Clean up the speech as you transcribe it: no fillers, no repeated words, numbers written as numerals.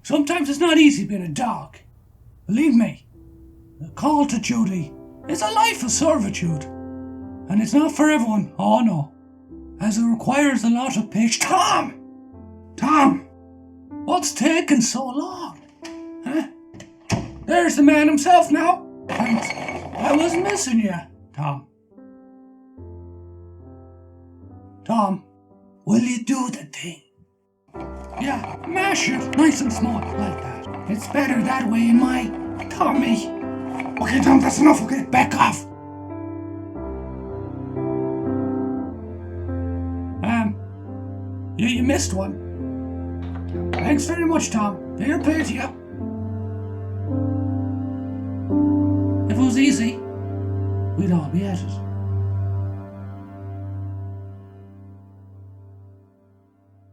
Sometimes it's not easy being a dog. Believe me, the call to duty is a life of servitude. And it's not for everyone, oh no, as it requires a lot of patience. Tom! What's taking so long? Huh? There's the man himself now. Thanks. I was missing you, Tom. Tom, will you do the thing? Yeah, mash it nice and small like that. It's better that way in my tummy. Okay, Tom, that's enough. Okay, back off. You missed one. Thanks very much, Tom. Fair play to you. If it was easy, we'd all be at it.